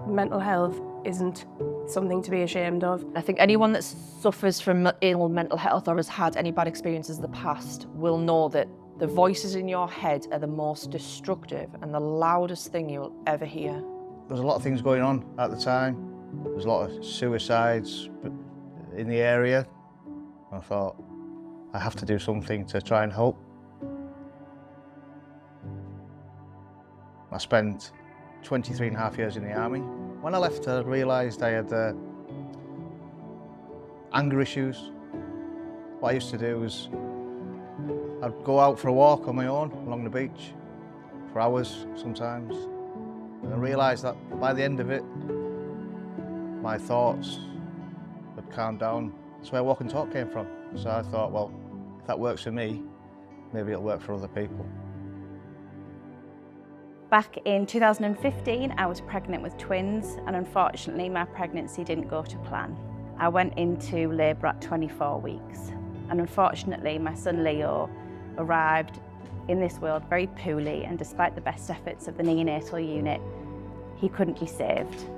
Mental health isn't something to be ashamed of. I think anyone that suffers from ill mental health or has had any bad experiences in the past will know that the voices in your head are the most destructive and the loudest thing you'll ever hear. There was a lot of things going on at the time. There was a lot of suicides in the area. I thought, I have to do something to try and help. I spent 23 and a half years in the army. When I left, I realised I had anger issues. What I used to do was I'd go out for a walk on my own along the beach for hours sometimes. And I realised that by the end of it, my thoughts had calmed down. That's where walk and talk came from. So I thought, well, if that works for me, maybe it'll work for other people. Back in 2015, I was pregnant with twins, and unfortunately my pregnancy didn't go to plan. I went into labour at 24 weeks, and unfortunately my son Leo arrived in this world very poorly, and despite the best efforts of the neonatal unit, he couldn't be saved.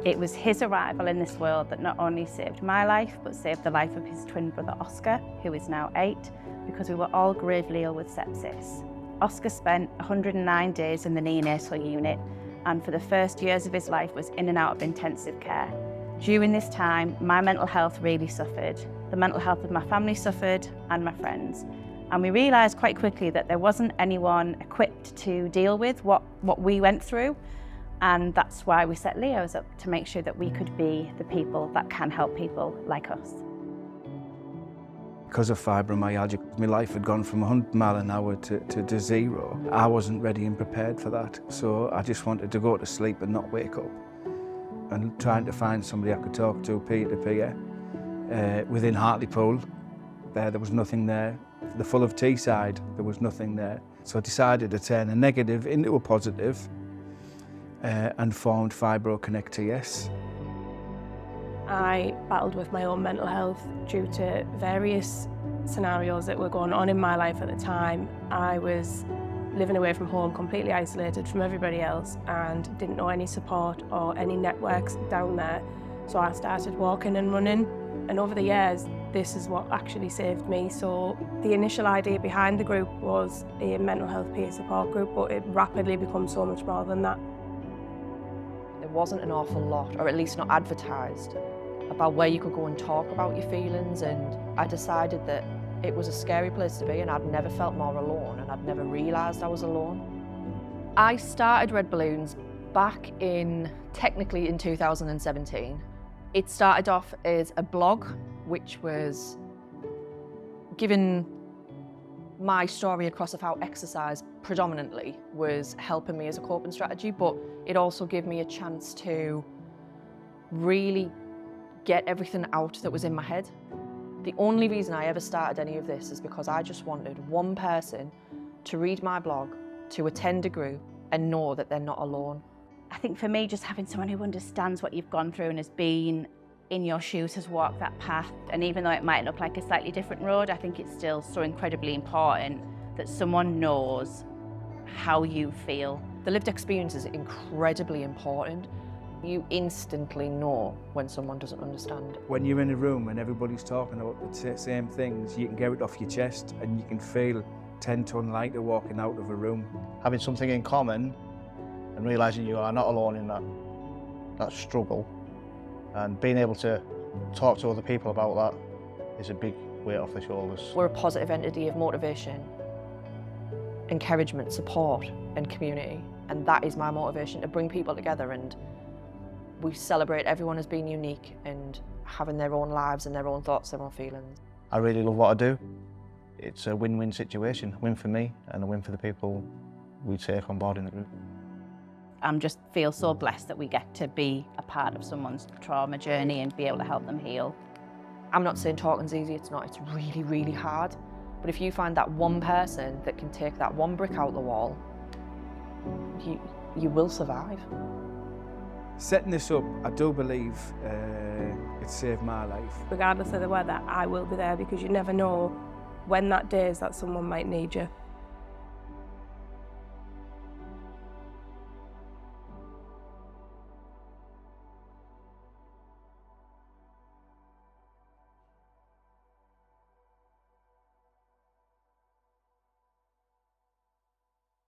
It was his arrival in this world that not only saved my life, but saved the life of his twin brother Oscar, who is now 8, because we were all gravely ill with sepsis. Oscar spent 109 days in the neonatal unit, and for the first years of his life was in and out of intensive care. During this time, my mental health really suffered. The mental health of my family suffered, and my friends. And we realised quite quickly that there wasn't anyone equipped to deal with what we went through. And that's why we set Leo's up, to make sure that we could be the people that can help people like us. Because of fibromyalgia, my life had gone from 100 miles an hour to 0. I wasn't ready and prepared for that, so I just wanted to go to sleep and not wake up. And trying to find somebody I could talk to peer to peer. Within Hartlepool, there was nothing there. The Full of Tea side, there was nothing there. So I decided to turn a negative into a positive and formed Fibro Connect TS. I battled with my own mental health due to various scenarios that were going on in my life at the time. I was living away from home, completely isolated from everybody else, and didn't know any support or any networks down there. So I started walking and running, and over the years, this is what actually saved me. So the initial idea behind the group was a mental health peer support group, but it rapidly becomes so much more than that. There wasn't an awful lot, or at least not advertised, about where you could go and talk about your feelings, and I decided that it was a scary place to be, and I'd never felt more alone, and I'd never realised I was alone. I started Red Balloons back technically in 2017. It started off as a blog, which was giving my story across of how exercise predominantly was helping me as a coping strategy, but it also gave me a chance to really get everything out that was in my head. The only reason I ever started any of this is because I just wanted one person to read my blog, to attend a group, and know that they're not alone. I think for me, just having someone who understands what you've gone through and has been in your shoes, has walked that path, and even though it might look like a slightly different road, I think it's still so incredibly important that someone knows how you feel. The lived experience is incredibly important. You instantly know when someone doesn't understand. When you're in a room and everybody's talking about the same things, you can get it off your chest and you can feel 10 ton lighter walking out of a room. Having something in common and realising you are not alone in that struggle, and being able to talk to other people about that is a big weight off the shoulders. We're a positive entity of motivation, encouragement, support and community, and that is my motivation, to bring people together, and we celebrate everyone as being unique and having their own lives and their own thoughts, their own feelings. I really love what I do. It's a win-win situation, a win for me and a win for the people we take on board in the group. I just feel so blessed that we get to be a part of someone's trauma journey and be able to help them heal. I'm not saying talking's easy, it's not, it's really, really hard. But if you find that one person that can take that one brick out the wall, you will survive. Setting this up, I do believe it saved my life. Regardless of the weather, I will be there, because you never know when that day is that someone might need you.